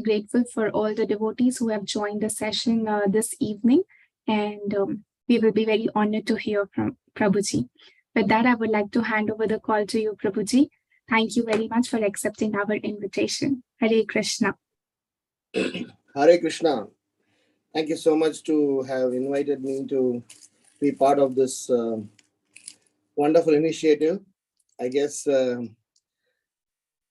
grateful for all the devotees who have joined the session this evening, and we will be very honored to hear from Prabhuji. With that, I would like to hand over the call to you, Prabhuji. Thank you very much for accepting our invitation. Hare Krishna. Hare Krishna. Thank you so much to have invited me to be part of this wonderful initiative. I guess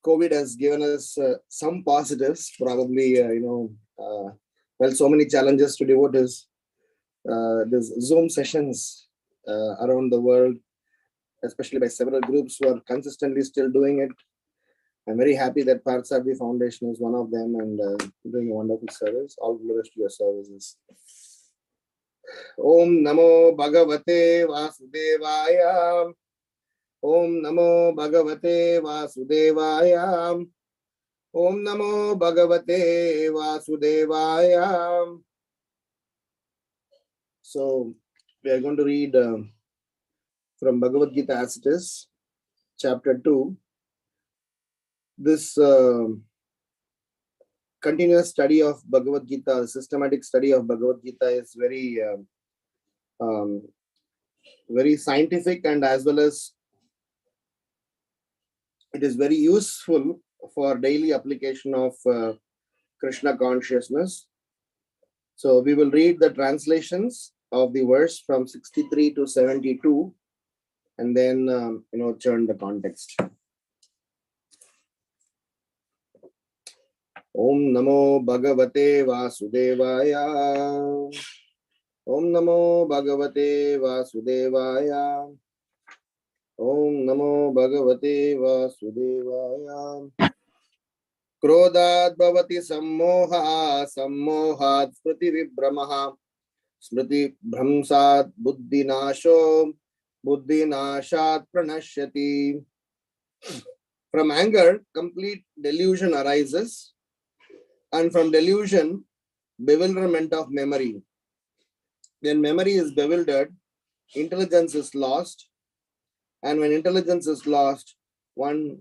COVID has given us some positives, probably, so many challenges to devotees. There's Zoom sessions around the world, especially by several groups who are consistently still doing it. I'm very happy that Parthasarathy Foundation is one of them and doing a wonderful service. All glories to your services. Om Namo Bhagavate Vasudevaya. Om Namo Bhagavate Vasudevaya. Om Namo Bhagavate Vasudevaya. So, we are going to read from Bhagavad Gita as it is, chapter 2. This continuous study of Bhagavad Gita, systematic study of Bhagavad Gita is very scientific, and as well as it is very useful for daily application of Krishna consciousness. So we will read the translations of the verse from 63 to 72 and then turn the context. Om Namo Bhagavate Vasudevaya. Om Namo Bhagavate Vasudevaya. Om Namo Bhagavate Vasudevaya. Krodhat bhavati sammoha, sammohat smriti vibhramaha, smriti bhramsat buddhi nasho, buddhi nashat pranashyati. From anger, complete delusion arises, and from delusion, bewilderment of memory. When memory is bewildered, intelligence is lost, and when intelligence is lost, one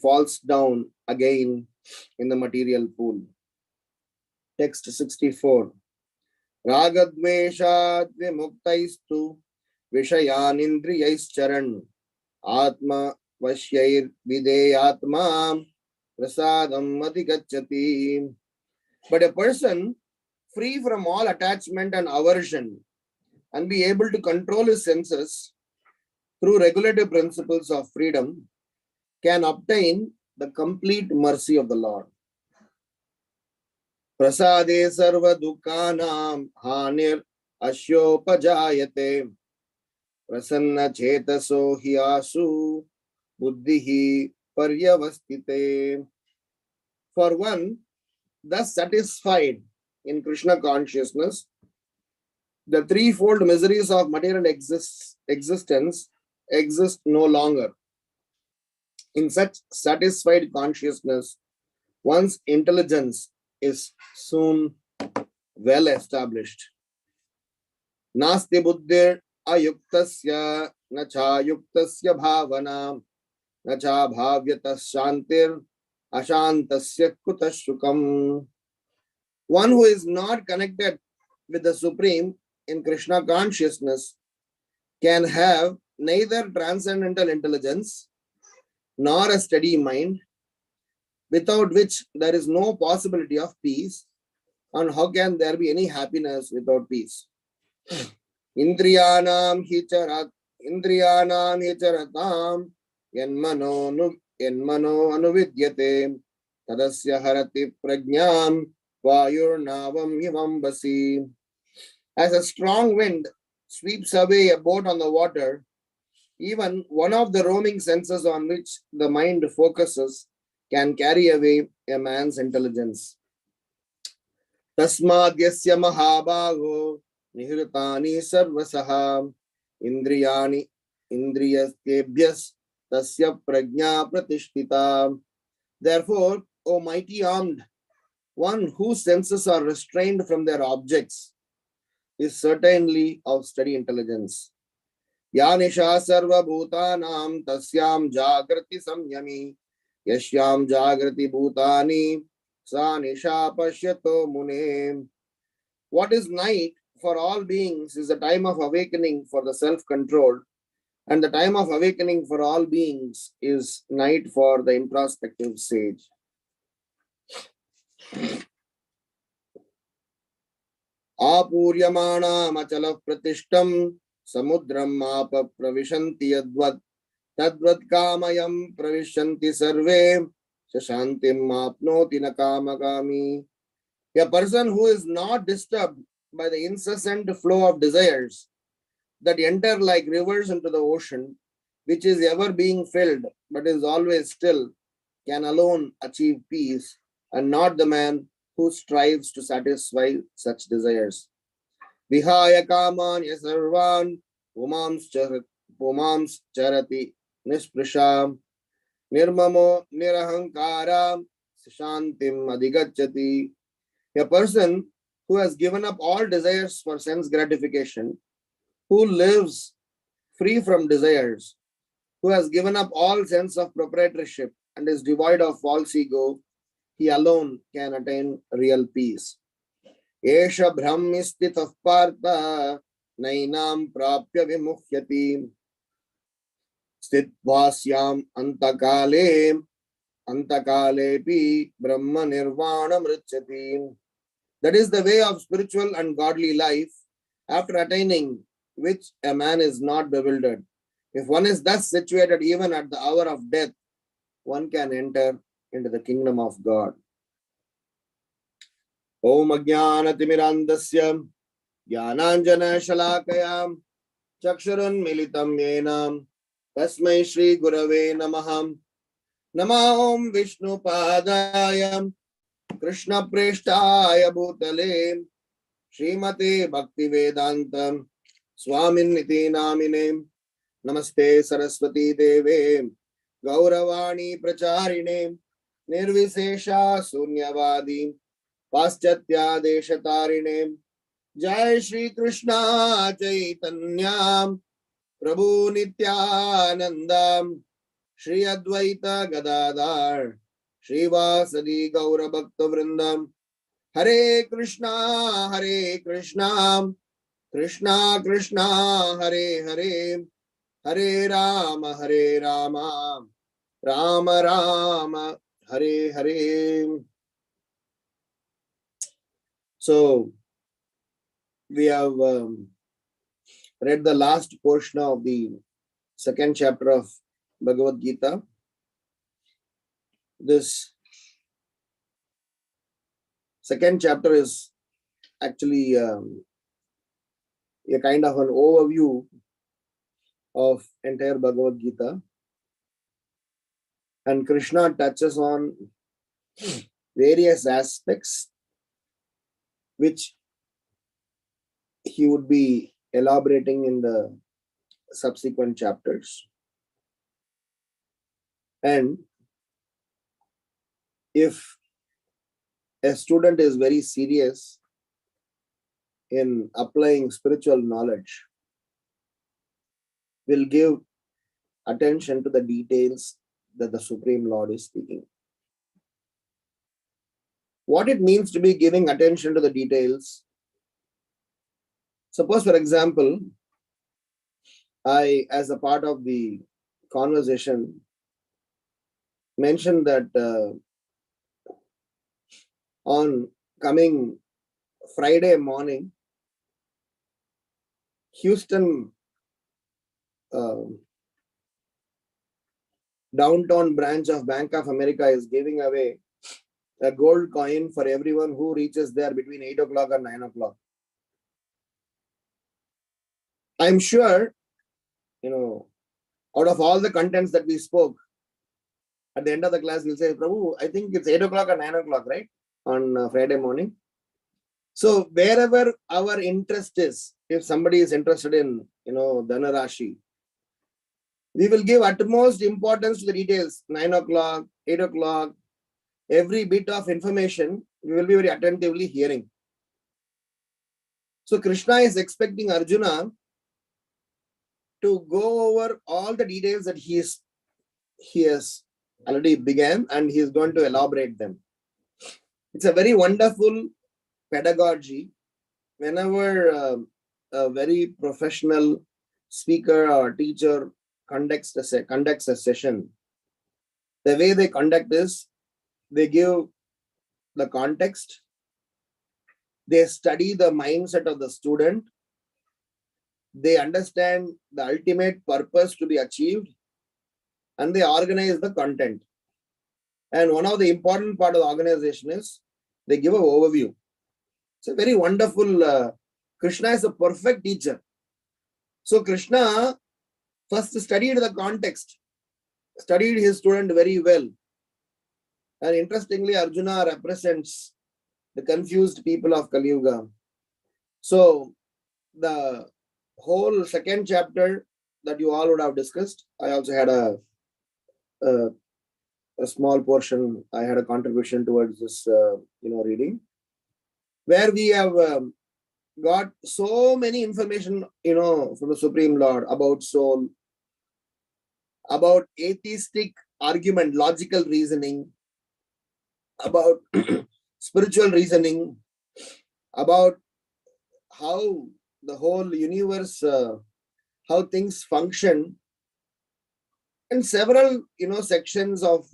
falls down again in the material pool. Text 64. Ragadveshat vimuktaistu vishayan indriyais atma vashyair videyatma prasadam adhigacchati. But a person free from all attachment and aversion and be able to control his senses through regulative principles of freedom can obtain the complete mercy of the Lord. Prasade sarva dukkanam hanir ashyopajayate prasanna chetaso hiyasu buddhihi paryavastite. For one thus satisfied in Krishna consciousness, the threefold miseries of material existence exist no longer. In such satisfied consciousness, one's intelligence is soon well established. Nasti buddhir ayuktasya nacha yuktasya bhavana nacha bhavyatas shantir ashantasya kutashukam. One who is not connected with the Supreme in Krishna consciousness can have neither transcendental intelligence nor a steady mind, without which there is no possibility of peace, and how can there be any happiness without peace? Indriyanam hicharatam yanmano anuvidyate tadasya harati prajnam vayurnavam yavambasi. As a strong wind sweeps away a boat on the water, even one of the roaming senses on which the mind focuses can carry away a man's intelligence. Tasmad yasya mahabhago nihritani sarvasaha indriyani indriyastyebhyas tasya prajna pratishtita. Therefore, O mighty armed, one whose senses are restrained from their objects is certainly of steady intelligence. Yanisha sarva bhutanam tasyam jagrati samyami yasyam jagrati bhutani sa nisha pashyato mune. What is night for all beings is the time of awakening for the self-control, and the time of awakening for all beings is night for the introspective sage. Apuryamana machala pratishtam samudram mapa pravishanti yadvat tadvat kamayam pravishanti sarve shashantim apnoti nakamakami. A person who is not disturbed by the incessant flow of desires that enter like rivers into the ocean, which is ever being filled but is always still, can alone achieve peace, and not the man who strives to satisfy such desires. Vihaya kaman yasarvan pumams charati nisprisham nirmamo nirahankara shantim adhigachati. A person who has given up all desires for sense gratification, who lives free from desires, who has given up all sense of proprietorship and is devoid of false ego, he alone can attain real peace. Esha brahmistitah partha nainam prapya vimuhyati stitvasyam antakalepi brahma nirvana mritchati. That is the way of spiritual and godly life, after attaining which a man is not bewildered. If one is thus situated even at the hour of death, one can enter into the kingdom of God. Om Ajnana Timirandasya Jnananjana Shalakayam Chakshurun Militam Yenam Tasmai Shri Gurave Namaham Nama Om Vishnu Padayam Krishna Preshtaya Bhutale Srimate Bhakti Vedantam Swamin Niti Namine Namaste Saraswati Deve Gauravani Pracharine Nirvisesha Sunyavadi Paschatya Deshatarine Jai Shri Krishna Chaitanya Prabhu Nityananda Shri Advaita Gadadhar Shri Vasadi Gaura Bhakta Vrindam Hare Krishna Krishna Krishna Hare Hare Hare Rama Rama Rama Hare Hare. So we have read the last portion of the second chapter of Bhagavad Gita. This second chapter is actually a kind of an overview of entire Bhagavad Gita, and Krishna touches on various aspects which he would be elaborating in the subsequent chapters. And if a student is very serious in applying spiritual knowledge, will give attention to the details that the Supreme Lord is speaking. What it means to be giving attention to the details. Suppose, for example, I, as a part of the conversation, mentioned that on coming Friday morning, Houston downtown branch of Bank of America is giving away a gold coin for everyone who reaches there between 8 o'clock and 9 o'clock. I'm sure, out of all the contents that we spoke, at the end of the class, we'll say, Prabhu, I think it's 8 o'clock or 9 o'clock, right? On Friday morning. So wherever our interest is, if somebody is interested in, Dana Rashi, we will give utmost importance to the details. 9 o'clock, 8 o'clock, every bit of information, we will be very attentively hearing. So Krishna is expecting Arjuna to go over all the details that he has already began, and he is going to elaborate them. It's a very wonderful pedagogy. Whenever a very professional speaker or teacher conducts a session, the way they conduct is they give the context, they study the mindset of the student, they understand the ultimate purpose to be achieved, and they organize the content. And one of the important part of the organization is they give an overview. It's a very wonderful. Krishna is a perfect teacher. So Krishna first studied the context, studied his student very well. And interestingly, Arjuna represents the confused people of Kali Yuga. So the whole second chapter that you all would have discussed, I also had a small portion. I had a contribution towards this, reading, where we have got so many information, from the Supreme Lord about soul, about atheistic argument, logical reasoning, about spiritual reasoning, about how the whole universe, how things function, and several, sections of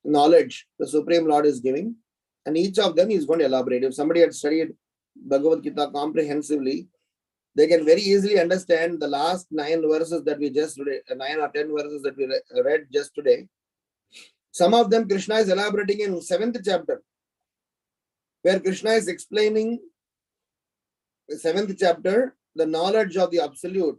knowledge the Supreme Lord is giving, and each of them is going to elaborate. If somebody had studied Bhagavad Gita comprehensively, they can very easily understand the last 9 verses that we just read, 9 or 10 verses that we read just today. Some of them Krishna is elaborating in 7th chapter, where Krishna is explaining the 7th chapter, the knowledge of the Absolute.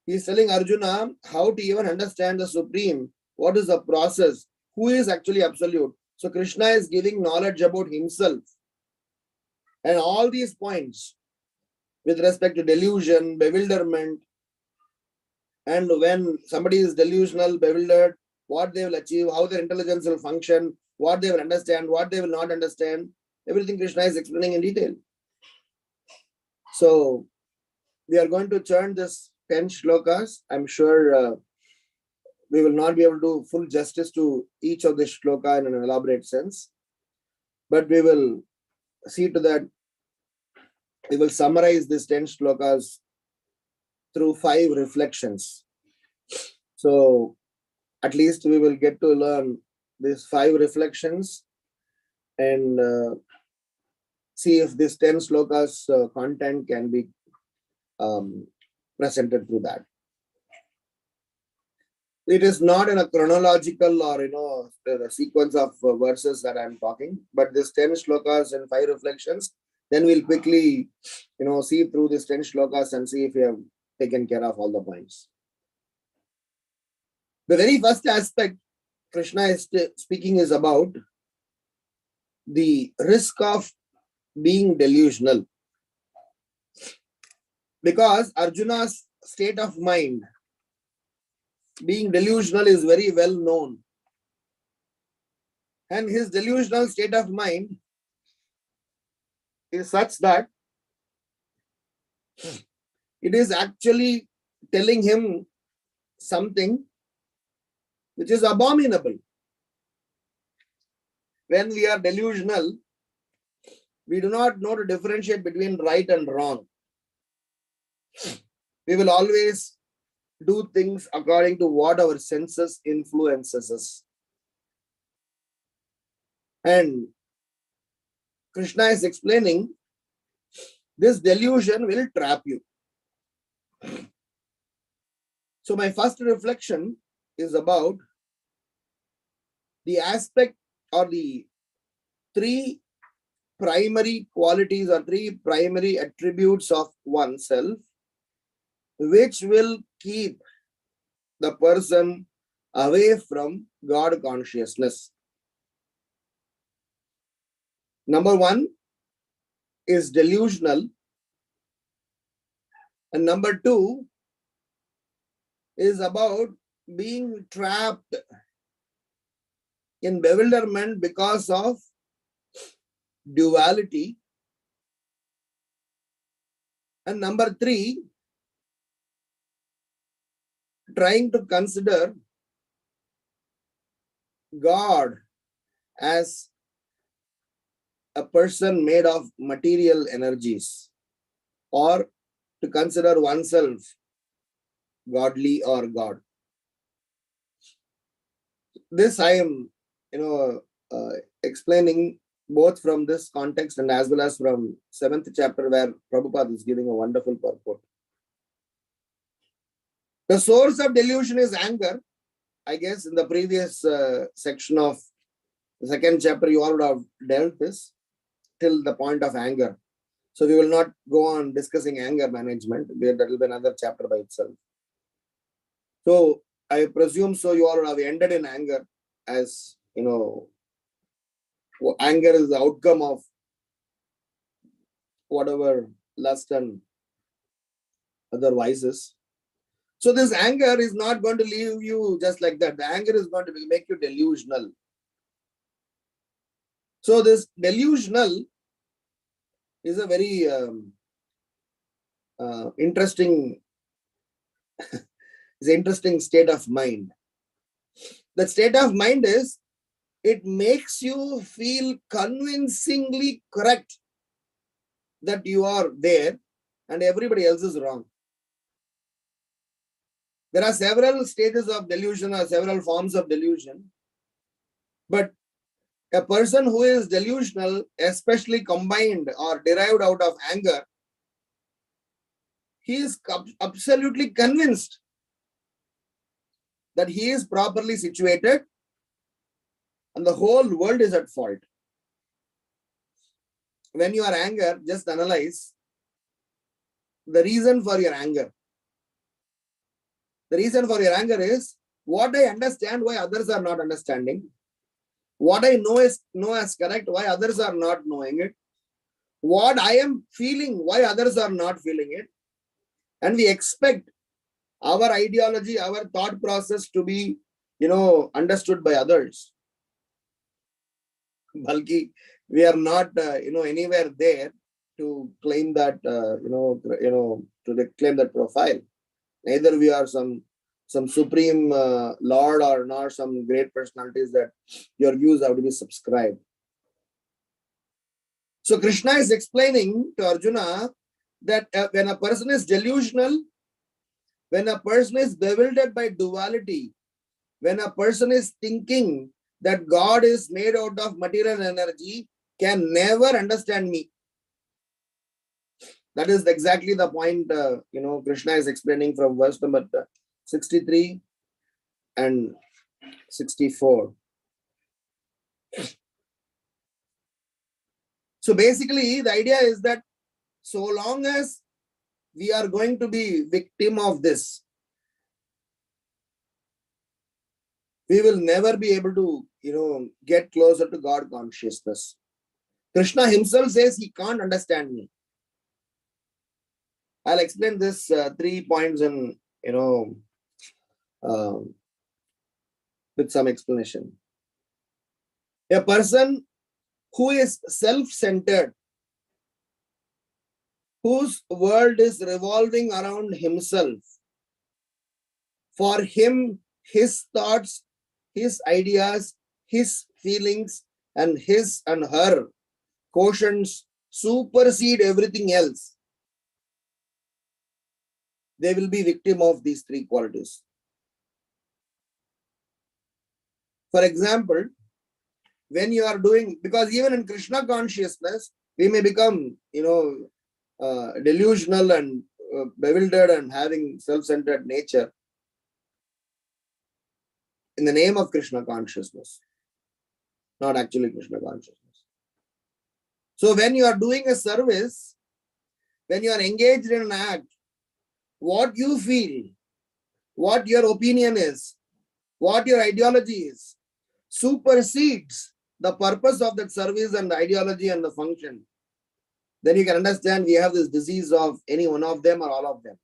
He is telling Arjuna how to even understand the Supreme, what is the process, who is actually Absolute. So Krishna is giving knowledge about himself. And all these points with respect to delusion, bewilderment, and when somebody is delusional, bewildered, what they will achieve, how their intelligence will function, what they will understand, what they will not understand, everything Krishna is explaining in detail. So we are going to churn this 10 shlokas. I'm sure we will not be able to do full justice to each of the shloka in an elaborate sense, but we will see to that we will summarize these 10 shlokas through 5 reflections. So at least we will get to learn these 5 reflections and see if this 10 shlokas content can be presented through that. It is not in a chronological or the sequence of verses that I'm talking, but this 10 shlokas and 5 reflections. Then we'll quickly see through these 10 shlokas and see if we have taken care of all the points. The very first aspect Krishna is speaking is about the risk of being delusional, because Arjuna's state of mind being delusional is very well known, and his delusional state of mind is such that it is actually telling him something which is abominable. When we are delusional, we do not know to differentiate between right and wrong. We will always do things according to what our senses influences us. And Krishna is explaining this delusion will trap you. So my first reflection is about the aspect or the 3 primary qualities or 3 primary attributes of oneself which will keep the person away from God consciousness. Number 1 is delusional, and number 2 is about being trapped in bewilderment because of duality, and number 3, trying to consider God as a person made of material energies, or to consider oneself godly or God. This I am, explaining both from this context and as well as from 7th chapter, where Prabhupada is giving a wonderful purport. The source of delusion is anger. I guess in the previous section of the 2nd chapter, you all would have dealt this till the point of anger. So we will not go on discussing anger management. That will be another chapter by itself. So I presume so you all have ended in anger, as anger is the outcome of whatever lust and other vices. So this anger is not going to leave you just like that. The anger is going to make you delusional. So this delusional is a very interesting state of mind. The state of mind is, it makes you feel convincingly correct that you are there and everybody else is wrong. There are several stages of delusion or several forms of delusion. But a person who is delusional, especially combined or derived out of anger, he is absolutely convinced that he is properly situated and the whole world is at fault. When you are angry, just analyze the reason for your anger. The reason for your anger is, what I understand, why others are not understanding. What I know as correct, why others are not knowing it. What I am feeling, why others are not feeling it. And we expect our ideology, our thought process to be, understood by others. Balki, we are not, anywhere there to claim that, to claim that profile. Neither we are some supreme lord or not some great personalities that your views have to be subscribed. So Krishna is explaining to Arjuna that when a person is delusional, when a person is bewildered by duality, when a person is thinking that God is made out of material energy, can never understand me. That is exactly the point, Krishna is explaining from verse number 63 and 64. So basically, the idea is that so long as we are going to be victim of this, we will never be able to, get closer to God consciousness. Krishna himself says he can't understand me. I'll explain this 3 points in, with some explanation. A person who is self-centered, whose world is revolving around himself, for him, his thoughts, his ideas, his feelings, and his and her quotients supersede everything else. They will be victim of these 3 qualities. For example, when you are doing, because even in Krishna consciousness, we may become, delusional and bewildered and having self-centered nature in the name of Krishna consciousness, not actually Krishna consciousness. So when you are doing a service, when you are engaged in an act, what you feel, what your opinion is, what your ideology is, supersedes the purpose of that service and the ideology and the function. Then you can understand we have this disease of any one of them or all of them.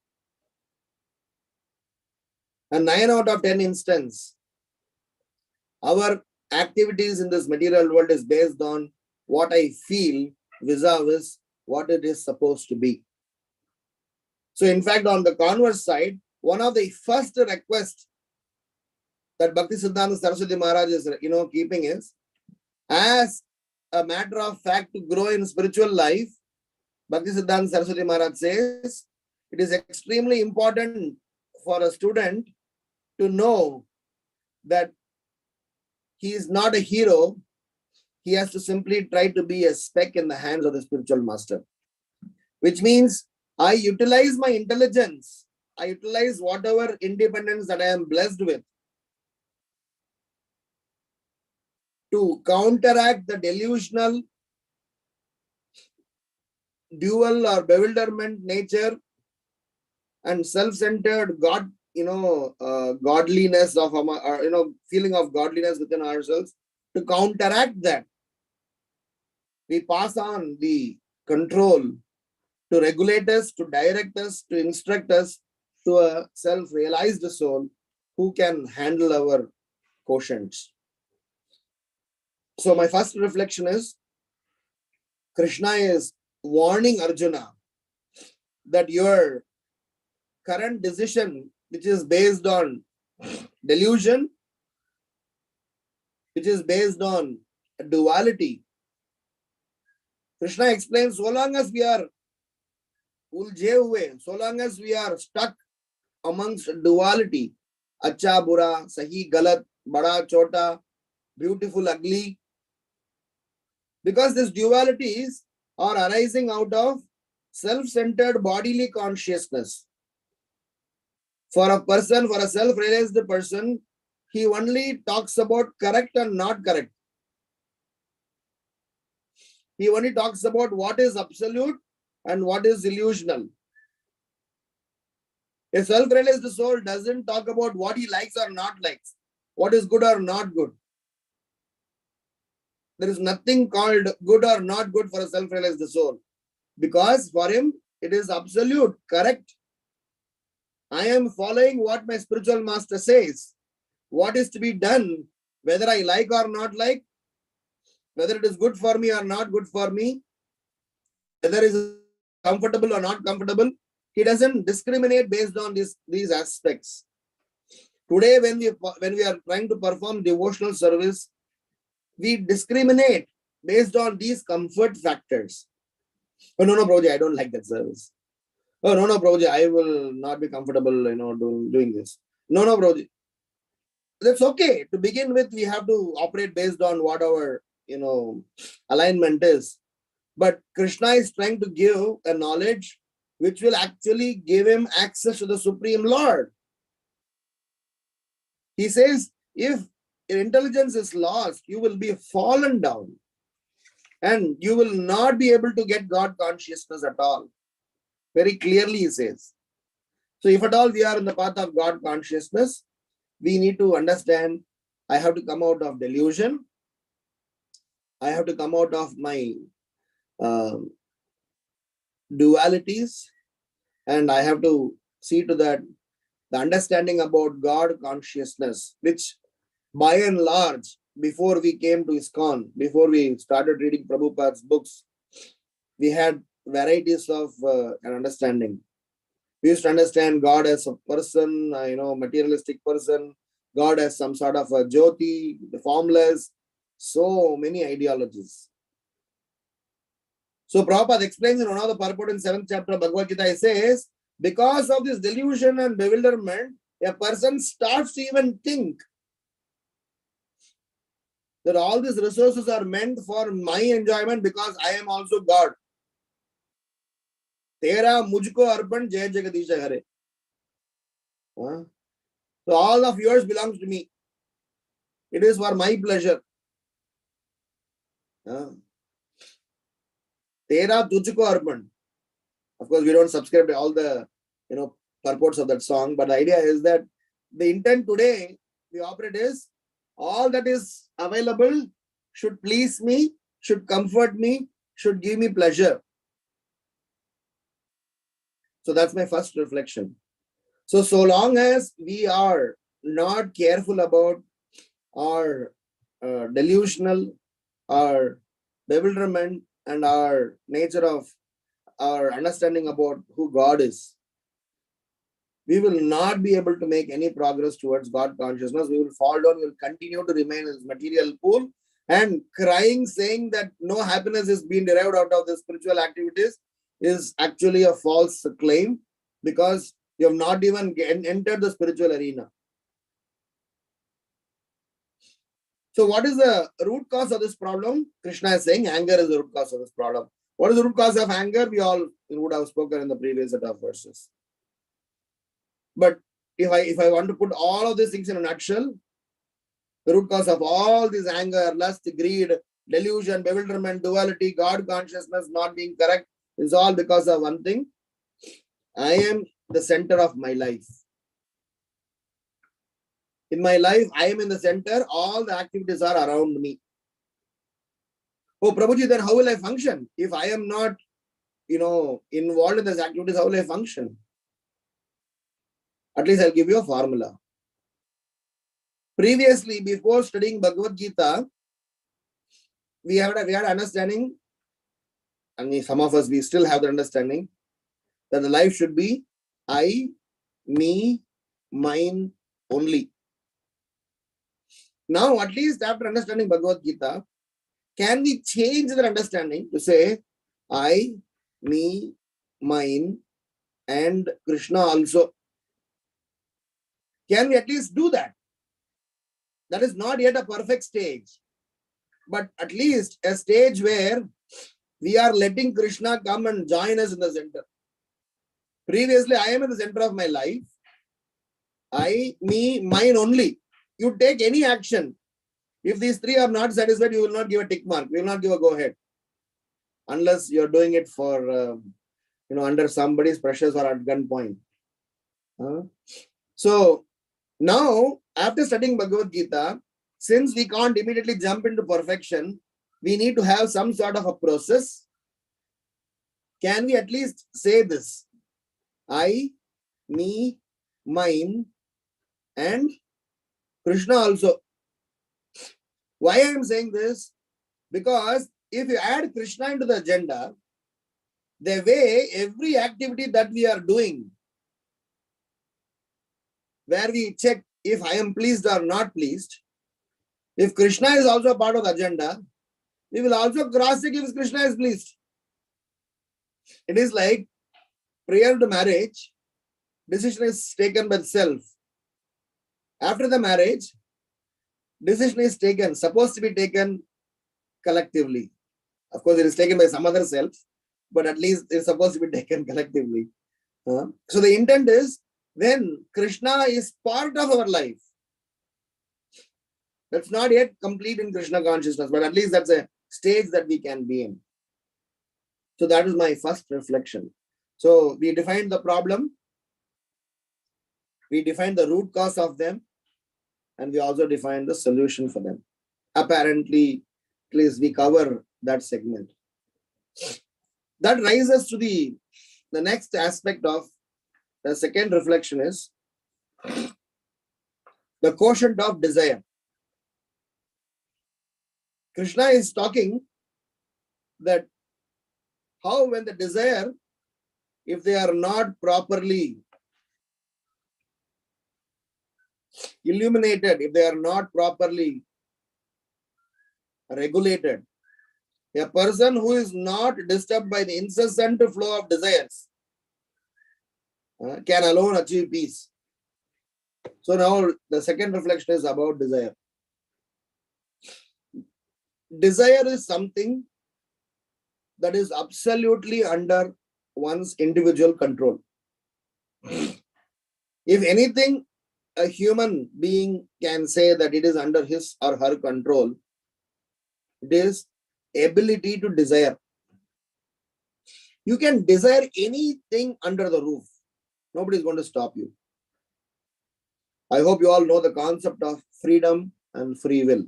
And 9 out of 10 instances, our activities in this material world is based on what I feel vis-a-vis what it is supposed to be. So in fact, on the converse side, one of the first requests that Bhakti Siddhanta Saraswati Maharaj is, keeping is, As a matter of fact, to grow in spiritual life, Bhaktisiddhanta Saraswati Maharaj says, it is extremely important for a student to know that he is not a hero. He has to simply try to be a speck in the hands of the spiritual master. Which means I utilize my intelligence. I utilize whatever independence that I am blessed with to counteract the delusional, dual or bewilderment nature and self-centered godliness of feeling of godliness within ourselves. To counteract that, we pass on the control to regulate us, to direct us, to instruct us to a self-realized soul who can handle our quotients. So my first reflection is, Krishna is warning Arjuna that your current decision, which is based on delusion, which is based on duality, Krishna explains, so long as we are ulje hue, so long as we are stuck amongst duality, acha, bura, sahi, galat, bada, chota, beautiful, ugly, because these dualities are arising out of self-centered bodily consciousness. For a person, for a self-realized person, he only talks about correct and not correct. He only talks about what is absolute and what is illusional. A self-realized soul doesn't talk about what he likes or not likes, what is good or not good. There is nothing called good or not good for a self-realized soul, because for him it is absolute, correct. I am following what my spiritual master says. What is to be done, whether I like or not like, whether it is good for me or not good for me, whether it is comfortable or not comfortable. He doesn't discriminate based on these aspects. Today, when we are trying to perform devotional service, we discriminate based on these comfort factors. Oh, no, Prabhuji, I don't like that service. Oh, no, Prabhuji, I will not be comfortable, doing this. No, Prabhuji. That's okay. To begin with, we have to operate based on what our, alignment is. But Krishna is trying to give a knowledge which will actually give him access to the Supreme Lord. He says, if your intelligence is lost, you will be fallen down and you will not be able to get God consciousness at all. Very clearly he says. So if at all we are in the path of God consciousness, we need to understand, I have to come out of delusion. I have to come out of my dualities, and I have to see to that the understanding about God consciousness, which by and large, before we came to ISKCON, before we started reading Prabhupada's books, we had varieties of an understanding. We used to understand God as a person, materialistic person, God as some sort of a jyoti, the formless, so many ideologies. So Prabhupada explains in one of the purport in 7th chapter of Bhagavad Gita, he says, because of this delusion and bewilderment, a person starts to even think that all these resources are meant for my enjoyment because I am also God. Tera mujhko arpan jai jagadisha hare. So all of yours belongs to me. It is for my pleasure. Tera tujhko arpan. Of course, we don't subscribe to all the purports of that song, but the idea is that the intent today we operate is all that is available should please me, should comfort me, should give me pleasure. So that's my first reflection. So long as we are not careful about our delusional, our bewilderment, and our nature of our understanding about who God is, we will not be able to make any progress towards God consciousness. We will fall down, we will continue to remain in this material pool, And crying, saying that no happiness is being derived out of the spiritual activities is actually a false claim, because you have not even entered the spiritual arena. So what is the root cause of this problem? Krishna is saying anger is the root cause of this problem. What is the root cause of anger? We all would have spoken in the previous set of verses. But if I want to put all of these things in a nutshell, the root cause of all this anger, lust, greed, delusion, bewilderment, duality, God consciousness not being correct is all because of one thing. I am the center of my life. In my life, I am in the center. All the activities are around me. Oh, Prabhuji, then how will I function? If I am not, involved in these activities, how will I function? At least I'll give you a formula. Previously, before studying Bhagavad Gita, we had understanding, and some of us, we still have the understanding that the life should be I, me, mine only. Now, at least after understanding Bhagavad Gita, can we change that understanding to say I, me, mine, and Krishna also? Can we at least do that? That is not yet a perfect stage, but at least a stage where we are letting Krishna come and join us in the center. Previously, I am in the center of my life. I, me, mine only. You take any action. If these three are not satisfied, you will not give a tick mark. You will not give a go ahead. Unless you're doing it for, under somebody's pressures or at gunpoint. So now, after studying Bhagavad Gita, since we can't immediately jump into perfection, we need to have some sort of a process. Can we at least say this? I, me, mine, and Krishna also. Why I am saying this? Because if you add Krishna into the agenda, the way every activity that we are doing, where we check if I am pleased or not pleased, if Krishna is also a part of the agenda, we will also cross-check if Krishna is pleased. It is like prior to marriage, decision is taken by self. After the marriage, decision is taken, supposed to be taken collectively. Of course, it is taken by some other self, but at least it is supposed to be taken collectively. So the intent is, when Krishna is part of our life, that's not yet complete in Krishna consciousness, but at least that's a stage that we can be in. So that is my first reflection. So we defined the problem, we defined the root cause of them, and we also defined the solution for them. Apparently, at least we cover that segment. That rises to the next aspect of the second reflection is the quotient of desire. Krishna is talking that how when the desire, if they are not properly illuminated, if they are not properly regulated, a person who is not disturbed by the incessant flow of desires can alone achieve peace. So now the second reflection is about desire. Desire is something that is absolutely under one's individual control. If anything, a human being can say that it is under his or her control, it is ability to desire. You can desire anything under the roof. Nobody is going to stop you. I hope you all know the concept of freedom and free will.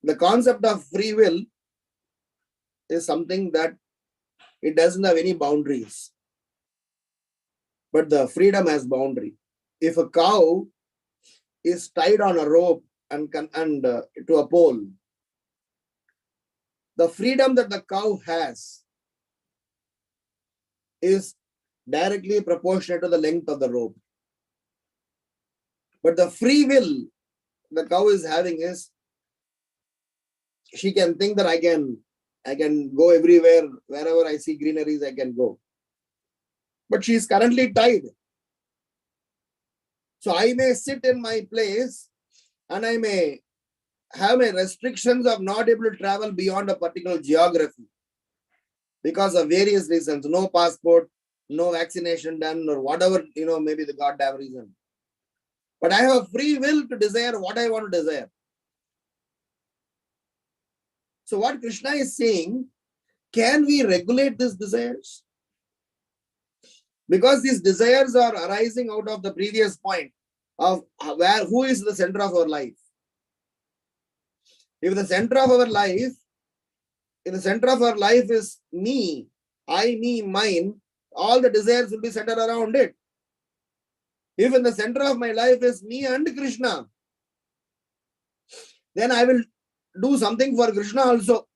The concept of free will is something that it doesn't have any boundaries. But the freedom has boundary. If a cow is tied on a rope and to a pole, the freedom that the cow has is directly proportionate to the length of the rope. But the free will the cow is having is she can think that I can go everywhere, wherever I see greeneries, I can go. But she is currently tied. So I may sit in my place and I may have my restrictions of not able to travel beyond a particular geography because of various reasons, no passport, no vaccination done, or whatever, maybe the goddamn reason. But I have a free will to desire what I want to desire. So what Krishna is saying, can we regulate these desires? Because these desires are arising out of the previous point of who is the center of our life. If the center of our life is me, I, me, mine, all the desires will be centered around it. If in the center of my life is me and Krishna, then I will do something for Krishna also.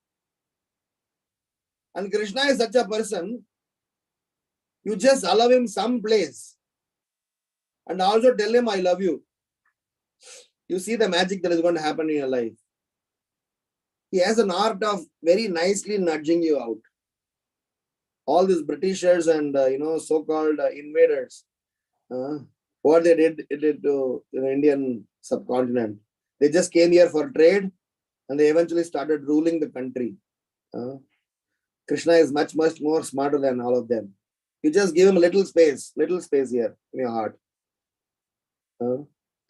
And Krishna is such a person, you just allow him some place and also tell him, I love you. You see the magic that is going to happen in your life. He has an art of very nicely nudging you out. All these Britishers and so-called invaders, what they did to the Indian subcontinent. They just came here for trade and they eventually started ruling the country. Krishna is much, much more smarter than all of them. You just give him a little space here in your heart.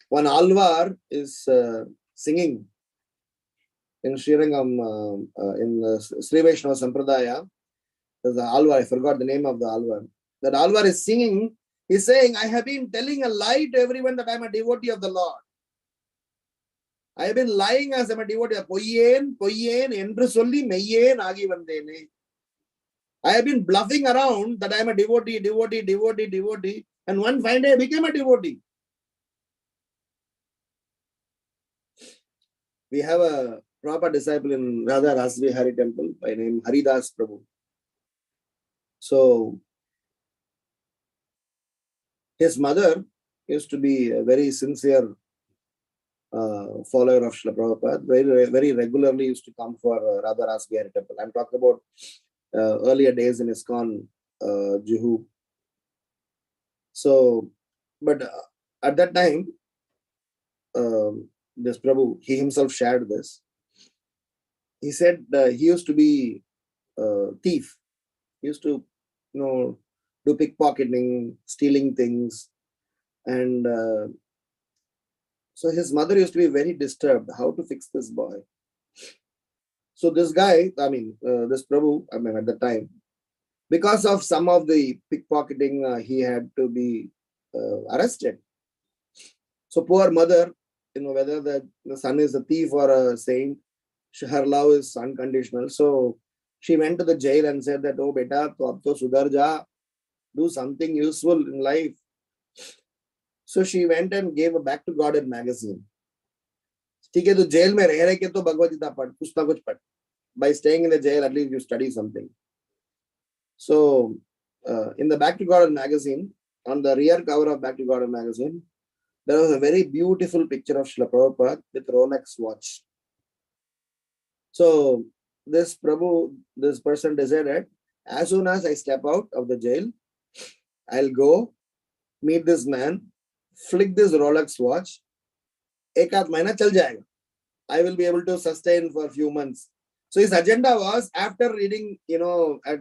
One Alvar is singing in Srirangam, in Sri Vaishnava Sampradaya. There's an Alvar, I forgot the name of the Alvar. That Alvar is singing, he's saying, I have been telling a lie to everyone that I'm a devotee of the Lord. I have been lying as I'm a devotee. Poyen, endru solli meyyen agi vandene. I have been bluffing around that I'm a devotee. And one fine day I became a devotee. We have a proper disciple in Radha RamGirdhari temple by name Haridas Prabhu. So, his mother used to be a very sincere follower of Srila Prabhupada. Very, very regularly used to come for Radha RamGirdhari temple. I'm talking about earlier days in ISKCON, Juhu. So, but at that time, this Prabhu, he himself shared this. He said he used to be a thief. He used to, do pickpocketing, stealing things. And so his mother used to be very disturbed. How to fix this boy? So this guy, this Prabhu, at the time, because of some of the pickpocketing, he had to be arrested. So poor mother, whether the son is a thief or a saint, her love is unconditional. So she went to the jail and said that, oh beta, to ab to sudhar ja, do something useful in life. So she went and gave a Back to God magazine. ठीक है, तो jail में रह के तो Bhagavad Gita पढ़, कुछ ना कुछ पढ़. By staying in the jail, at least you study something. So in the Back to God magazine, on the rear cover of Back to God magazine, there was a very beautiful picture of Srila Prabhupada with Rolex watch. So this person decided, as soon as I step out of the jail, I'll go meet this man, flick this Rolex watch, ek aadh mahina chal jayega. I will be able to sustain for a few months. So his agenda was, after reading,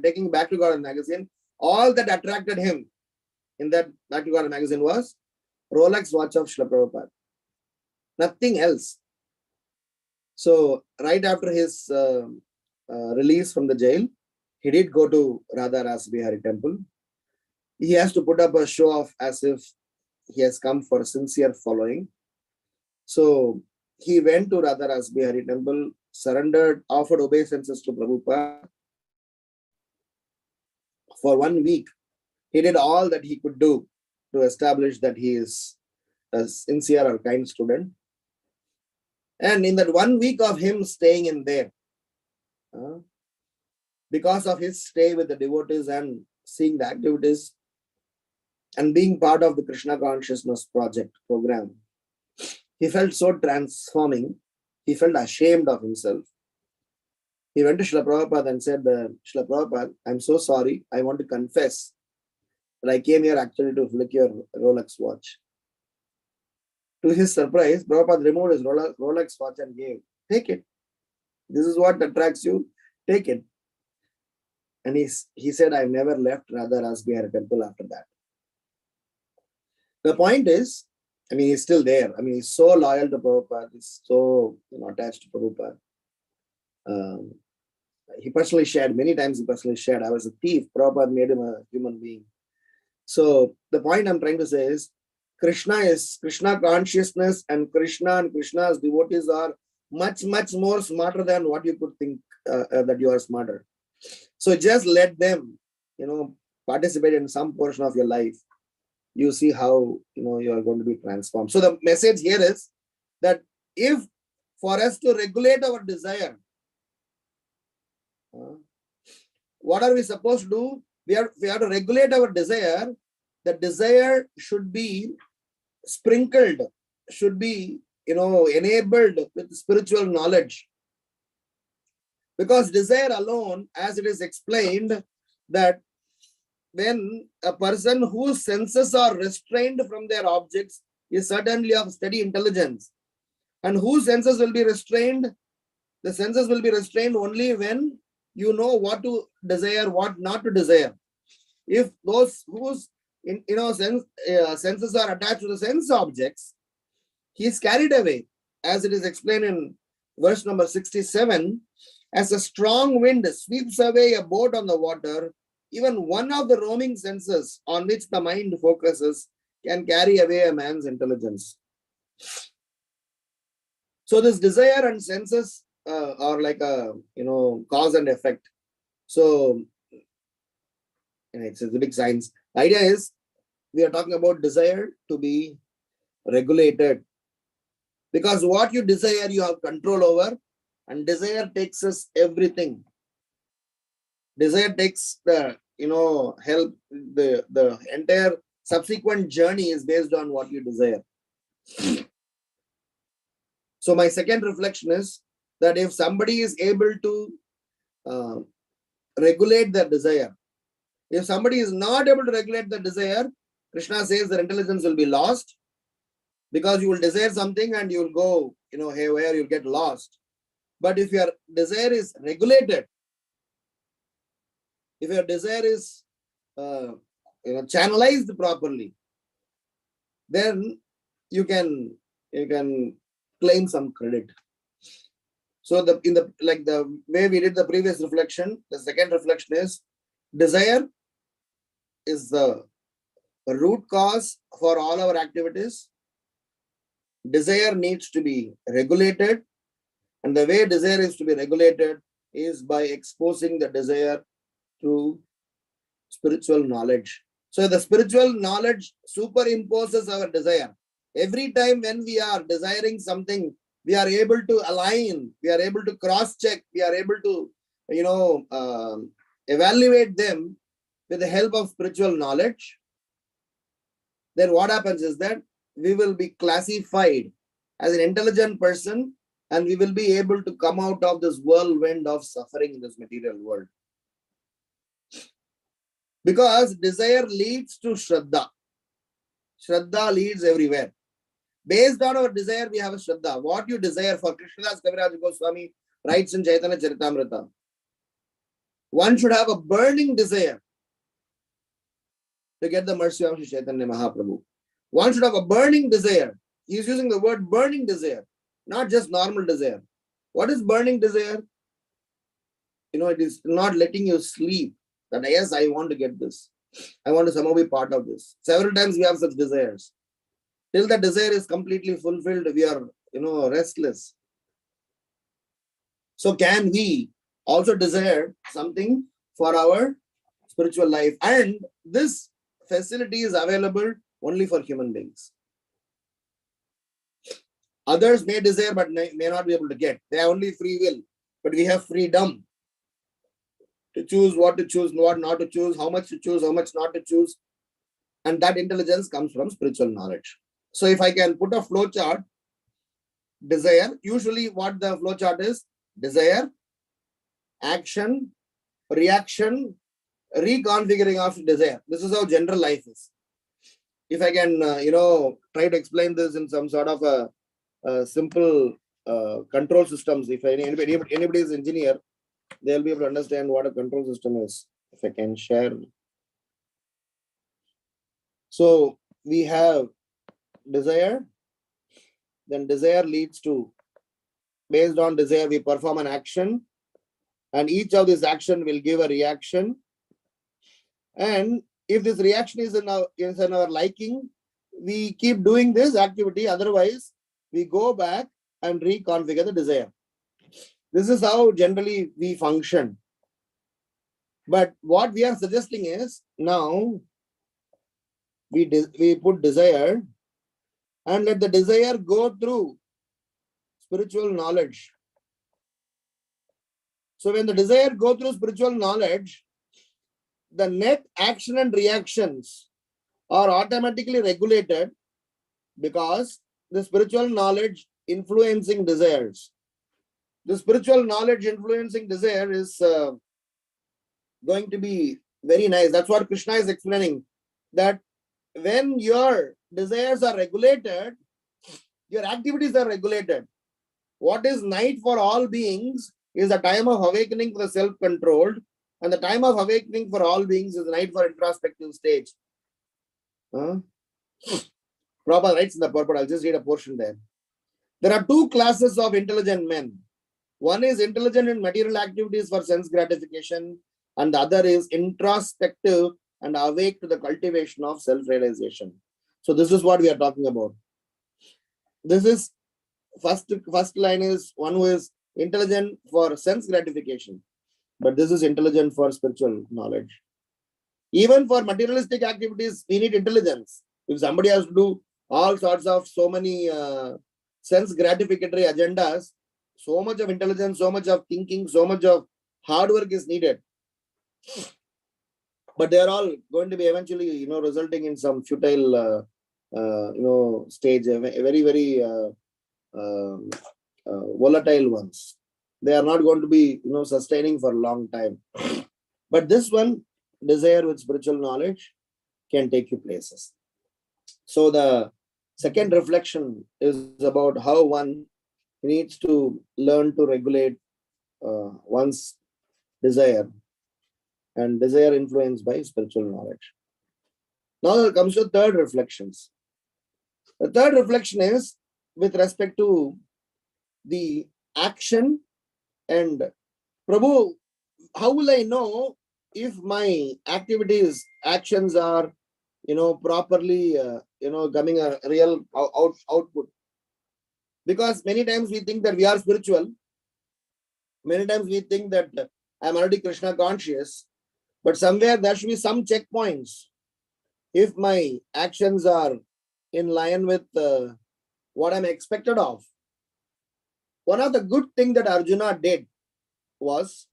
taking Back to God magazine, all that attracted him in that Back to God magazine was Rolex watch of Srila Prabhupada. Nothing else. So right after his release from the jail, he did go to Radha RamGirdhari temple. He has to put up a show off as if he has come for sincere following. So he went to Radha RamGirdhari temple, surrendered, offered obeisances to Prabhupada. For 1 week, he did all that he could do to establish that he is a sincere or kind student. And in that 1 week of him staying in there, because of his stay with the devotees and seeing the activities and being part of the Krishna Consciousness program, he felt so transforming. He felt ashamed of himself. He went to Srila Prabhupada and said, Srila Prabhupada, I'm so sorry. I want to confess that I came here actually to flick your Rolex watch. To his surprise, Prabhupada removed his Rolex watch and gave, take it. This is what attracts you. Take it. And he said, I've never left Radha Rasbihari temple after that. The point is, I mean, he's still there. I mean, he's so loyal to Prabhupada. He's so attached to Prabhupada. He personally shared, many times he personally shared, I was a thief. Prabhupada made him a human being. So the point I'm trying to say is, Krishna consciousness and Krishna's devotees are much, much more smarter than what you could think that you are smarter. So just let them, participate in some portion of your life. You see how, you are going to be transformed. So the message here is that if for us to regulate our desire, what are we supposed to do? We have to regulate our desire. The desire should be sprinkled, should be, enabled with spiritual knowledge. Because desire alone, as it is explained, that when a person whose senses are restrained from their objects is certainly of steady intelligence. And whose senses will be restrained? The senses will be restrained only when you know what to desire, what not to desire. If those whose senses are attached to the sense objects, he is carried away, as it is explained in verse number 67, as a strong wind sweeps away a boat on the water, even one of the roaming senses on which the mind focuses can carry away a man's intelligence. So this desire and senses are like a cause and effect. So it's a big science. The idea is we are talking about desire to be regulated, because what you desire you have control over, and desire takes us everything. Desire takes the help, the entire subsequent journey is based on what you desire. So my second reflection is that if somebody is able to regulate their desire, if somebody is not able to regulate the desire, Krishna says their intelligence will be lost, because you will desire something and you will go, haywire, you'll get lost. But if your desire is regulated, if your desire is channelized properly, then you can claim some credit. So the way we did the previous reflection, the second reflection is desire is the root cause for all our activities. Desire needs to be regulated, and the way desire is to be regulated is by exposing the desire to spiritual knowledge. So the spiritual knowledge superimposes our desire. Every time when we are desiring something, we are able to align, we are able to cross-check, we are able to, evaluate them with the help of spiritual knowledge. Then what happens is that we will be classified as an intelligent person, and we will be able to come out of this whirlwind of suffering in this material world. Because desire leads to Shraddha. Shraddha leads everywhere. Based on our desire, we have a Shraddha. What you desire, for Krishnadas Kaviraj Goswami writes in Chaitanya Charitamrita, one should have a burning desire to get the mercy of Shri Chaitanya Mahaprabhu. One should have a burning desire. He is using the word burning desire, not just normal desire. What is burning desire? It is not letting you sleep. That yes, I want to get this. I want to somehow be part of this. Several times we have such desires. Till the desire is completely fulfilled, we are, restless. So can we also desire something for our spiritual life? And this facility is available only for human beings. Others may desire but may not be able to get. They have only free will. But we have freedom to choose what to choose, what not to choose, how much to choose, how much not to choose. And that intelligence comes from spiritual knowledge. So if I can put a flow chart, desire, usually what the flow chart is, desire, action, reaction, reconfiguring of desire. This is how general life is. If I can, try to explain this in some sort of a simple control systems. If anybody is engineer, they'll be able to understand what a control system is. If I can share. So we have desire, then desire leads to, based on desire, we perform an action, and each of this action will give a reaction. And if this reaction is in our liking, we keep doing this activity. Otherwise, we go back and reconfigure the desire. This is how generally we function. But what we are suggesting is, now we put desire and let the desire go through spiritual knowledge. So when the desire go through spiritual knowledge, the net action and reactions are automatically regulated because the spiritual knowledge influencing desires. The spiritual knowledge influencing desire is going to be very nice. That's what Krishna is explaining, that when your desires are regulated, your activities are regulated. What is night for all beings is the time of awakening for the self-controlled, and the time of awakening for all beings is the night for introspective stage. Prabhupada writes in the purport, I'll just read a portion there. There are two classes of intelligent men. One is intelligent in material activities for sense gratification, and the other is introspective and awake to the cultivation of self-realization. So this is what we are talking about. This is first line is one who is intelligent for sense gratification, but this is intelligent for spiritual knowledge. Even for materialistic activities, we need intelligence. If somebody has to do all sorts of so many sense gratificatory agendas, so much of intelligence, so much of thinking, so much of hard work is needed. But they are all going to be eventually, resulting in some futile, stage, very, very volatile ones. They are not going to be, sustaining for a long time. But this one, desire with spiritual knowledge, can take you places. So the second reflection is about how one needs to learn to regulate one's desire, and desire influenced by spiritual knowledge. Now there comes to third reflections. The third reflection is with respect to the action and Prabhu, how will I know if my actions are, properly, coming a real output? Because many times we think that we are spiritual. Many times we think that I'm already Krishna conscious, but somewhere there should be some checkpoints. If my actions are in line with what I'm expected of. One of the good things that Arjuna did was,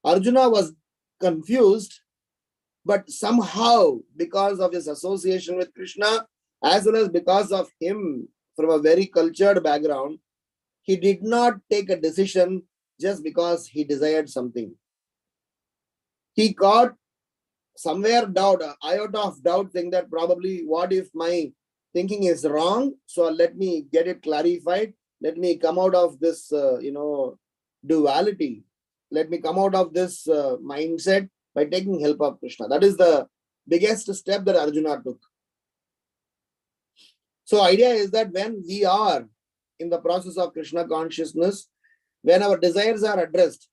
Arjuna was confused, but somehow because of his association with Krishna, as well as because of him from a very cultured background, he did not take a decision just because he desired something. He got somewhere doubt, an iota of doubt, saying that probably what if my thinking is wrong? So let me get it clarified. Let me come out of this, duality. Let me come out of this mindset by taking help of Krishna. That is the biggest step that Arjuna took. So idea is that when we are in the process of Krishna consciousness, when our desires are addressed,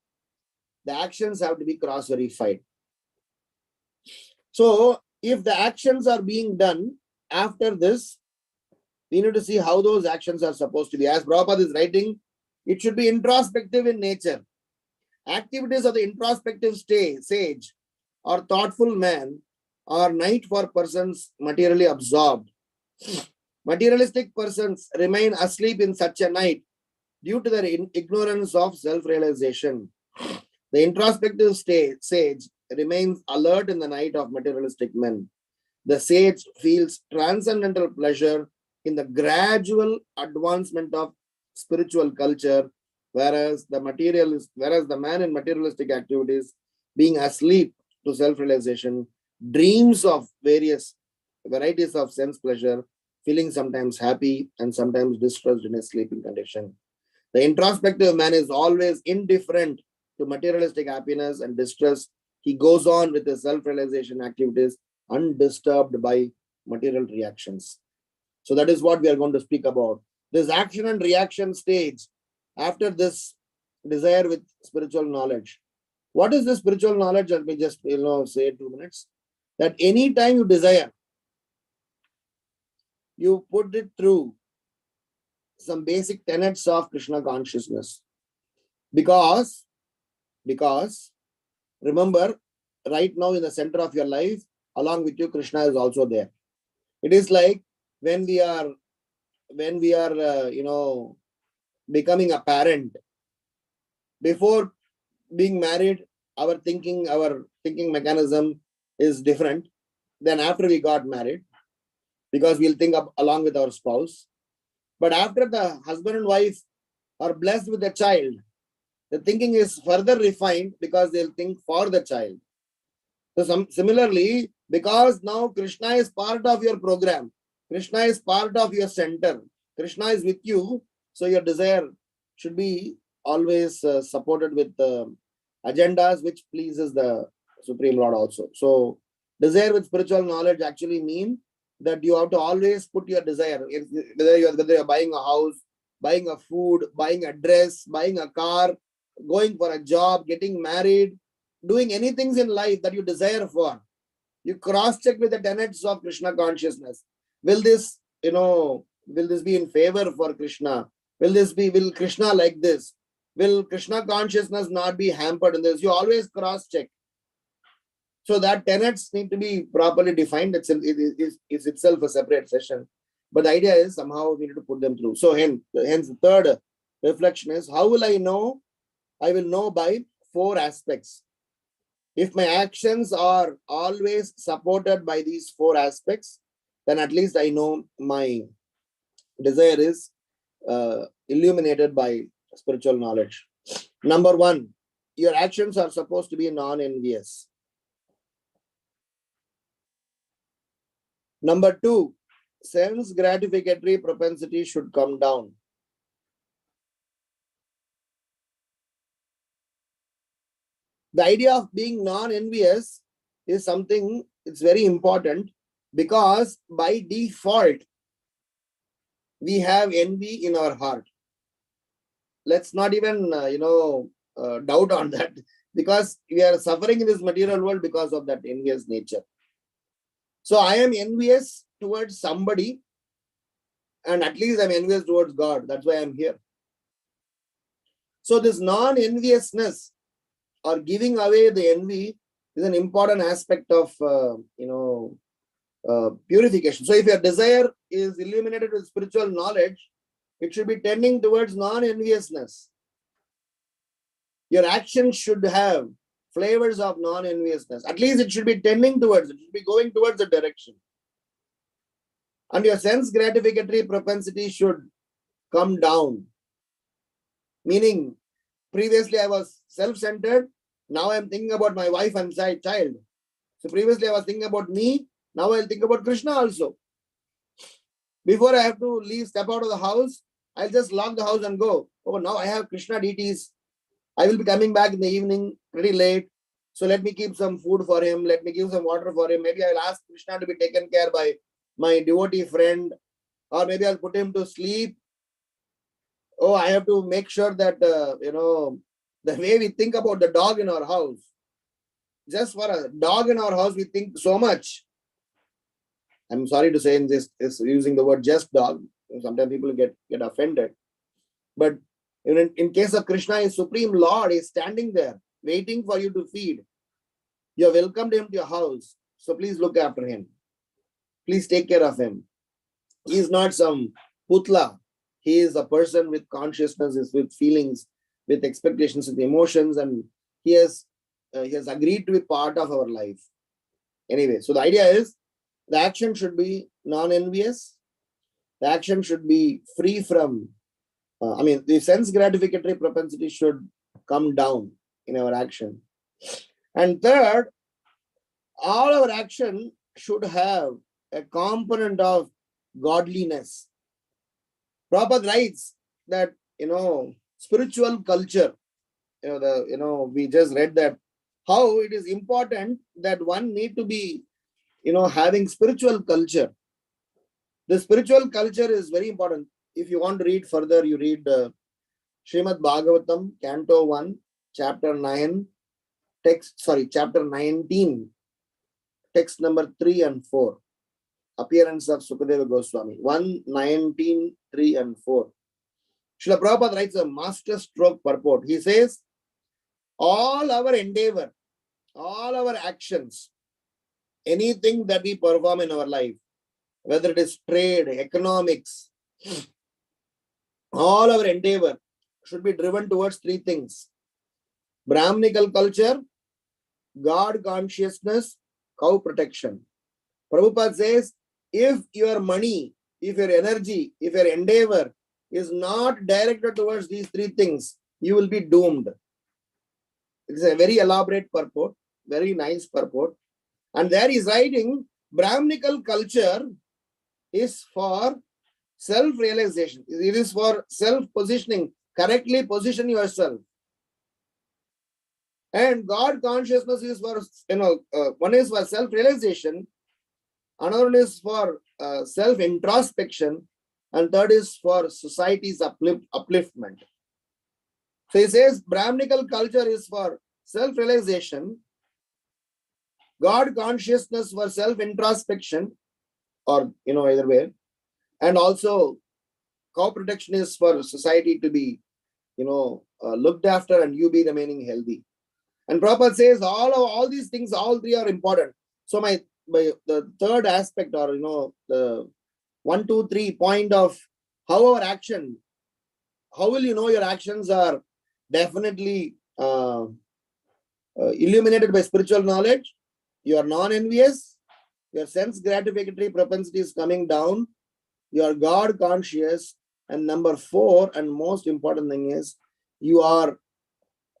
the actions have to be cross-verified. So if the actions are being done after this, we need to see how those actions are supposed to be. As Prabhupada is writing, it should be introspective in nature. Activities of the introspective sage or thoughtful man are night for persons materially absorbed. Materialistic persons remain asleep in such a night due to their ignorance of self-realization. The introspective sage remains alert in the night of materialistic men. The sage feels transcendental pleasure in the gradual advancement of spiritual culture, whereas the man in materialistic activities, being asleep to self-realization, dreams of various varieties of sense pleasure, feeling sometimes happy and sometimes distressed in a sleeping condition. The introspective man is always indifferent to materialistic happiness and distress. He goes on with his self-realization activities undisturbed by material reactions. So that is what we are going to speak about. This action and reaction stage after this desire with spiritual knowledge. What is the spiritual knowledge? Let me just say 2 minutes. That any time you desire, you put it through some basic tenets of Krishna consciousness. Because remember, right now in the center of your life, along with you, Krishna is also there. It is like when we are becoming a parent. Before being married, our thinking mechanism is different than after we got married, because we'll think up along with our spouse. But after the husband and wife are blessed with a child, the thinking is further refined because they'll think for the child. So similarly, because now Krishna is part of your program, Krishna is part of your center, Krishna is with you, so your desire should be always supported with agendas which pleases the Supreme Lord also. So desire with spiritual knowledge actually mean that you have to always put your desire, whether you're buying a house, buying a food, buying a dress, buying a car, going for a job, getting married, doing anything in life that you desire for, you cross-check with the tenets of Krishna consciousness. Will this be in favor for Krishna? Will Krishna like this? Will Krishna consciousness not be hampered in this? You always cross-check. So that tenets need to be properly defined. It's itself a separate session. But the idea is somehow we need to put them through. So hence the third reflection is, how will I know? I will know by 4 aspects. If my actions are always supported by these 4 aspects, then at least I know my desire is illuminated by spiritual knowledge. Number 1, your actions are supposed to be non-envious. Number 2, sense gratificatory propensity should come down. The idea of being non-envious is something, it's very important, because by default, we have envy in our heart. Let's not even, doubt on that, because we are suffering in this material world because of that envious nature. So I am envious towards somebody, and at least I'm envious towards God. That's why I'm here. So this non-enviousness, or giving away the envy, is an important aspect of purification. So if your desire is illuminated with spiritual knowledge, it should be tending towards non-enviousness. Your action should have flavors of non-enviousness. At least it should be tending towards it. It should be going towards the direction. And your sense gratificatory propensity should come down. Meaning, previously I was self-centered. Now I'm thinking about my wife and child. So previously I was thinking about me. Now I'll think about Krishna also. Before I have to step out of the house, I'll just lock the house and go. Oh, now I have Krishna deities. I will be coming back in the evening pretty late. So let me keep some food for him. Let me give some water for him. Maybe I'll ask Krishna to be taken care by my devotee friend. Or maybe I'll put him to sleep. Oh, I have to make sure that, the way we think about the dog in our house. Just for a dog in our house, we think so much. I'm sorry to say in this is using the word just dog. Sometimes people get offended. But in case of Krishna, his Supreme Lord is standing there, waiting for you to feed. You have welcomed him to your house. So please look after him. Please take care of him. He is not some putla. He is a person with consciousness, with feelings, with expectations, with emotions, and he has agreed to be part of our life. Anyway, so the idea is the action should be non-envious. The action should be free from the sense gratificatory propensity should come down in our action. And third, all our action should have a component of godliness. Prabhupada writes that, spiritual culture, we just read that how it is important that one need to be, having spiritual culture. The spiritual culture is very important. If you want to read further, you read Shrimad Bhagavatam, Canto 1, Chapter 9, Chapter 19, text number 3 and 4. Appearance of Sukadeva Goswami, 119, 3 and 4. Srila Prabhupada writes a master stroke purport. He says, all our endeavor, all our actions, anything that we perform in our life, whether it is trade, economics, all our endeavor should be driven towards three things: Brahminical culture, God consciousness, cow protection. Prabhupada says, if your money, if your energy, if your endeavor is not directed towards these three things, you will be doomed. It's a very elaborate purport, very nice purport. And there is writing, Brahminical culture is for self-realization. It is for self-positioning. Correctly position yourself. And God consciousness is for, one is for self-realization, another one is for self-introspection, and third is for society's upliftment. So he says Brahminical culture is for self-realization, God consciousness for self-introspection, or either way, and also cow protection is for society to be looked after and you be remaining healthy. And Prabhupada says all these things, all three are important. So the third aspect, or the 1, 2, 3 point of how our action, how will you know your actions are definitely illuminated by spiritual knowledge? You are non-envious, your sense gratificatory propensity is coming down, you are God conscious, and number 4 and most important thing is you are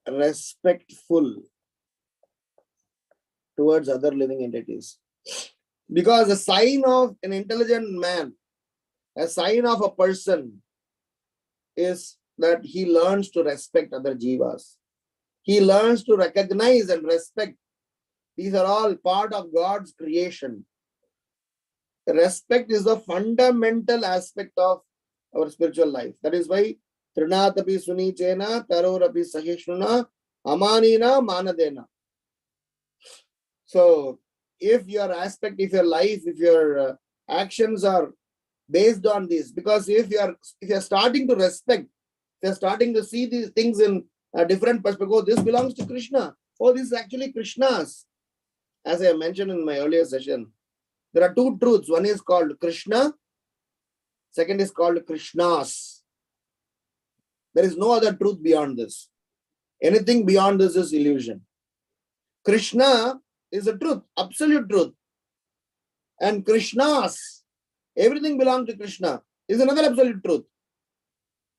respectful towards other living entities. Because a sign of an intelligent man, a sign of a person is that he learns to respect other jivas. He learns to recognize and respect. These are all part of God's creation. Respect is the fundamental aspect of our spiritual life. That is why Trinatapi Sunichena, Tarorapi Sahishnuna, Amanina, Manadena. So, if your aspect, if your life, if your actions are based on this, because if you're starting to respect, if you're starting to see these things in a different perspective, oh, this belongs to Krishna. Oh, this is actually Krishna's. As I mentioned in my earlier session, there are two truths. One is called Krishna. Second is called Krishna's. There is no other truth beyond this. Anything beyond this is illusion. Krishna is the truth, absolute truth. And Krishna's, everything belongs to Krishna, is another absolute truth.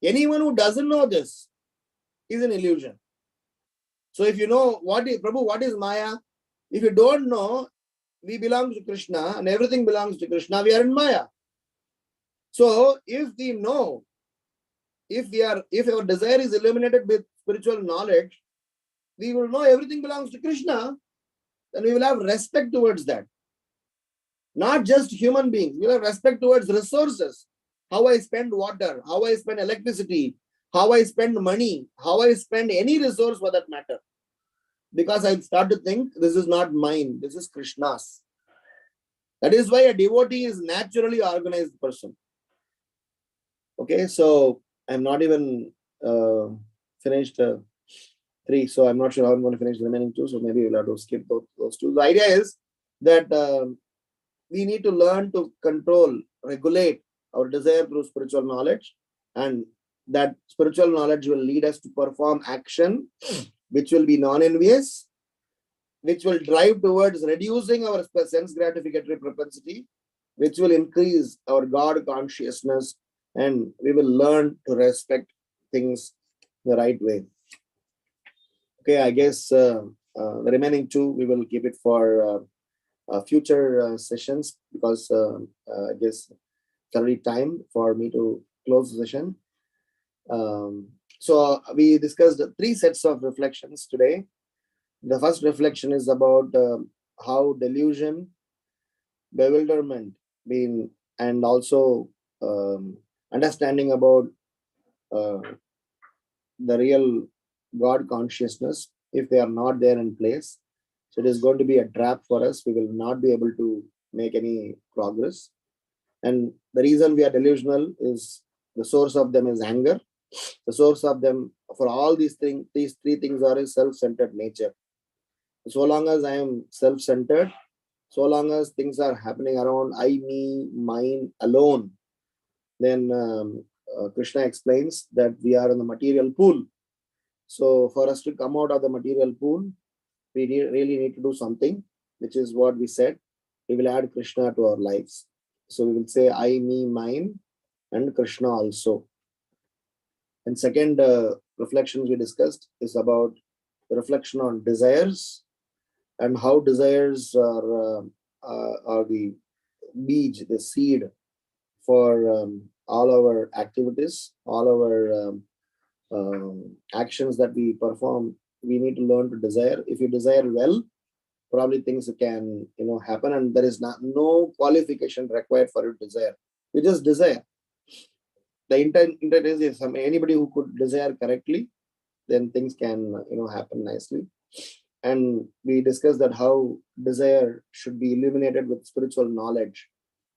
Anyone who doesn't know this is an illusion. So if you know Prabhu, what is Maya? If you don't know, we belong to Krishna and everything belongs to Krishna, we are in Maya. So if we know, if our desire is illuminated with spiritual knowledge, we will know everything belongs to Krishna, then we will have respect towards that. Not just human beings, we will have respect towards resources. How I spend water, how I spend electricity, how I spend money, how I spend any resource for that matter. Because I start to think, this is not mine, this is Krishna's. That is why a devotee is naturally organized person. Okay, so I'm not even finished 3, so I'm not sure how I'm going to finish the remaining 2, so maybe we'll have to skip those 2. The idea is that we need to learn to control, regulate our desire through spiritual knowledge, and that spiritual knowledge will lead us to perform action which will be non-envious, which will drive towards reducing our sense gratificatory propensity, which will increase our God consciousness and we will learn to respect things the right way. Okay, I guess the remaining two we will keep it for future sessions, because I guess it's already time for me to close the session. So we discussed 3 sets of reflections today. The first reflection is about how delusion, bewilderment, and also understanding about the real God consciousness, if they are not there in place. So it is going to be a trap for us. We will not be able to make any progress. And the reason we are delusional is the source of them is anger. The source of them for all these things, these 3 things are a self-centered nature. So long as I am self-centered, so long as things are happening around I, me, mine alone, then Krishna explains that we are in the material pool. So for us to come out of the material pool, we really need to do something, which is what we said. We will add Krishna to our lives. So we will say I, me, mine, and Krishna also. And second reflections we discussed is about the reflection on desires, and how desires are the beej, the seed for all our activities, all our actions that we perform. We need to learn to desire. If you desire well, probably things can happen, and there is no qualification required for your desire. You just desire. The intent is if anybody who could desire correctly, then things can happen nicely. And we discussed that how desire should be illuminated with spiritual knowledge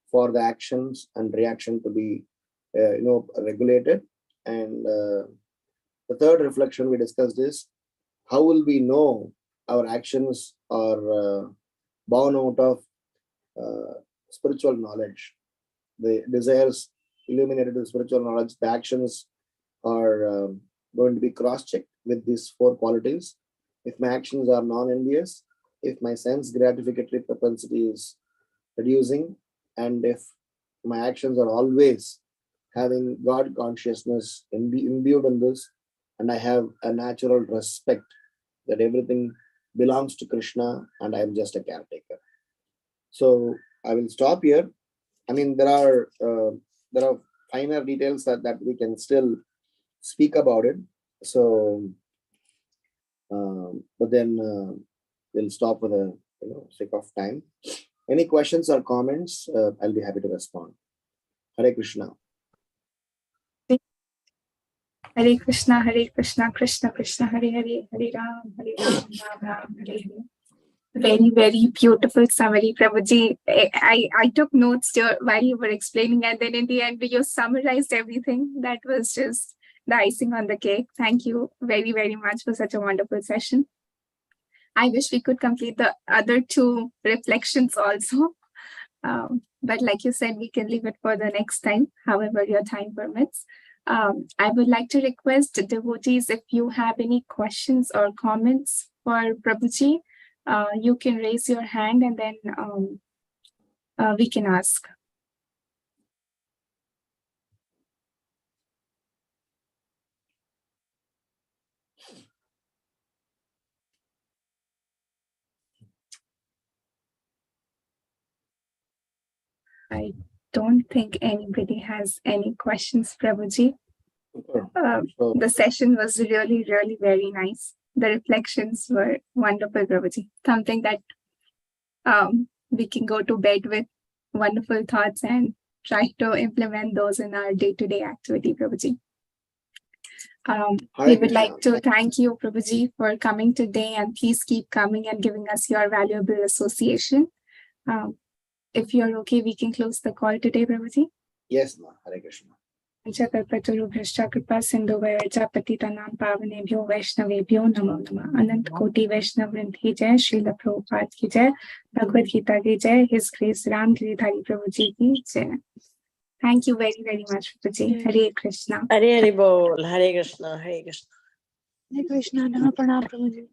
for the actions and reaction to be regulated. And the third reflection we discussed is how will we know our actions are born out of spiritual knowledge. The desires illuminated with spiritual knowledge, the actions are going to be cross-checked with these 4 qualities. If my actions are non-envious, if my sense gratificatory propensity is reducing, and if my actions are always having God consciousness imbued in this, and I have a natural respect that everything belongs to Krishna and I am just a caretaker. So I will stop here. I mean, there are finer details that we can still speak about it. So, but then we'll stop for the sake of time. Any questions or comments? I'll be happy to respond. Hare Krishna. Hare Krishna, Krishna Krishna, Hare Hare, Hare Ram, Ram Ram, Hare Hare. Very, very beautiful summary, Prabhuji. I took notes while you were explaining, and then in the end, you summarized everything. That was just the icing on the cake. Thank you very, very much for such a wonderful session. I wish we could complete the other 2 reflections also. But like you said, we can leave it for the next time, however your time permits. I would like to request devotees, if you have any questions or comments for Prabhuji, you can raise your hand and then we can ask. I don't think anybody has any questions, Prabhuji. The session was really, really very nice. The reflections were wonderful, Prabhuji. Something that we can go to bed with wonderful thoughts and try to implement those in our day-to-day activity, Prabhuji. We would like to thank you, Prabhuji, for coming today, and please keep coming and giving us your valuable association. If you're okay, we can close the call today, Prabhuji. Yes, ma'am. Hare Krishna. कृपा सिंधु पतितानां पावनेभ्यो वैष्णवेभ्यो नमो नमः। अनंत कोटि वैष्णव वृंद की जय। श्रील प्रभुपाद की जय। भगवद गीता की जय। हिज ग्रेस राम गिरधारी प्रभु जी की जय। Thank you very, very much, Prabhuji. Hare Krishna. Hare Hare Bol. Hare Krishna. Hare Krishna. Hare Krishna. Dana Pranam Prabhuji.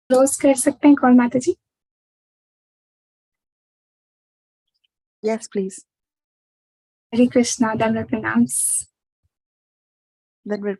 Close कर सकते हैं कॉल माता जी? Yes, please. हरे कृष्णा, दंडवत प्रणाम। Then we'll